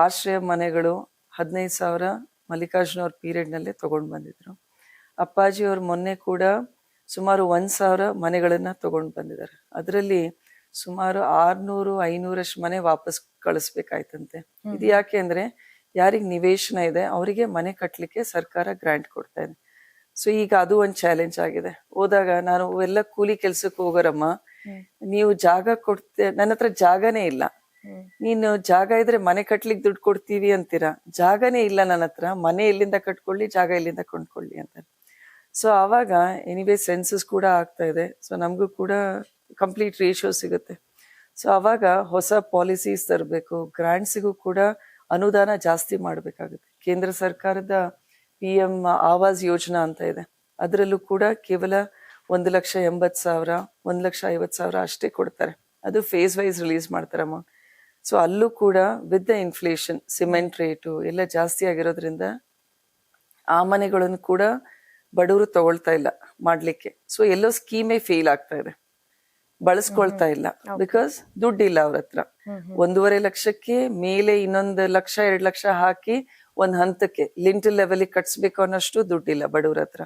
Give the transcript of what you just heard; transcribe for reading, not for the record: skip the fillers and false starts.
ಆಶ್ರಯ ಮನೆಗಳು 15,000 ಮಲ್ಲಿಕಾರ್ಜುನ ಅವ್ರ ಪೀರಿಯಡ್ ನಲ್ಲೇ ತಗೊಂಡ್ ಬಂದಿದ್ರು. ಅಪ್ಪಾಜಿ ಅವ್ರು ಮೊನ್ನೆ ಕೂಡ ಸುಮಾರು 1,000 ಮನೆಗಳನ್ನ ತಗೊಂಡ್ ಬಂದಿದ್ದಾರೆ. ಅದರಲ್ಲಿ ಸುಮಾರು 600-500 ಮನೆ ವಾಪಸ್ ಕಳಿಸ್ಬೇಕಾಯ್ತಂತೆ. ಇದು ಯಾಕೆ ಅಂದ್ರೆ ಯಾರಿಗ್ ನಿವೇಶನ ಇದೆ ಅವರಿಗೆ ಮನೆ ಕಟ್ಲಿಕ್ಕೆ ಸರ್ಕಾರ ಗ್ರಾಂಟ್ ಕೊಡ್ತಾ ಇದೆ. ಸೊ ಈಗ ಅದು ಒಂದ್ ಚಾಲೆಂಜ್ ಆಗಿದೆ. ಹೋದಾಗ ನಾನು ಎಲ್ಲ ಕೂಲಿ ಕೆಲ್ಸಕ್ಕೆ ಹೋಗೋರಮ್ಮ, ನೀವು ಜಾಗ ಕೊಡ್ತೇ, ನನ್ನ ಹತ್ರ ಜಾಗನೇ ಇಲ್ಲ, ನೀನು ಜಾಗ ಇದ್ರೆ ಮನೆ ಕಟ್ಲಿಕ್ಕೆ ದುಡ್ಡು ಕೊಡ್ತೀವಿ ಅಂತೀರಾ, ಜಾಗನೇ ಇಲ್ಲ ನನ್ನ ಹತ್ರ, ಮನೆ ಎಲ್ಲಿಂದ ಕಟ್ಕೊಳ್ಳಿ, ಜಾಗ ಎಲ್ಲಿಂದ ಕೊಂಡ್ಕೊಳ್ಳಿ ಅಂತಾರೆ. ಸೊ ಆವಾಗ ಎನಿವೇ ಸೆನ್ಸಸ್ ಕೂಡ ಆಗ್ತಾ ಇದೆ. ಸೊ ನಮಗೂ ಕೂಡ ಕಂಪ್ಲೀಟ್ ರೇಷಿಯೋ ಸಿಗುತ್ತೆ. ಸೊ ಅವಾಗ ಹೊಸ ಪಾಲಿಸೀಸ್ ತರಬೇಕು, ಗ್ರಾಂಟ್ಸಿಗೂ ಕೂಡ ಅನುದಾನ ಜಾಸ್ತಿ ಮಾಡ್ಬೇಕಾಗುತ್ತೆ. ಕೇಂದ್ರ ಸರ್ಕಾರದ PM ಆವಾಸ್ ಯೋಜನಾ ಅಂತ ಇದೆ, ಅದರಲ್ಲೂ ಕೂಡ ಕೇವಲ 1,80,000 1,50,000 ಅಷ್ಟೇ ಕೊಡ್ತಾರೆ. ಅದು ಫೇಸ್ ವೈಸ್ ರಿಲೀಸ್ ಮಾಡ್ತಾರೆ ಅಮೌಂಟ್. ಸೊ ಅಲ್ಲೂ ಕೂಡ with the inflation, cement rate ಎಲ್ಲ ಜಾಸ್ತಿ ಆಗಿರೋದ್ರಿಂದ ಆ ಮನೆಗಳನ್ನು ಕೂಡ ಬಡವರು ತಗೊಳ್ತಾ ಇಲ್ಲ ಮಾಡ್ಲಿಕ್ಕೆ. ಸೊ ಎಲ್ಲೋ ಸ್ಕೀಮೇ ಫೇಲ್ ಆಗ್ತಾ ಇದೆ, ಬಳಸ್ಕೊಳ್ತಾ ಇಲ್ಲ. ಬಿಕಾಸ್ ದುಡ್ಡಿಲ್ಲ ಅವ್ರ ಹತ್ರ. 1.5 ಲಕ್ಷಕ್ಕೆ ಮೇಲೆ ಇನ್ನೊಂದು 1 ಲಕ್ಷ 2 ಲಕ್ಷ ಹಾಕಿ ಒಂದ್ ಹಂತಕ್ಕೆ ಲಿಂಟಲ್ ಲೆವೆಲ್ ಕಟ್ಸ್ಬೇಕು ಅನ್ನೋಷ್ಟು ದುಡ್ಡಿಲ್ಲ ಬಡವ್ರ ಹತ್ರ.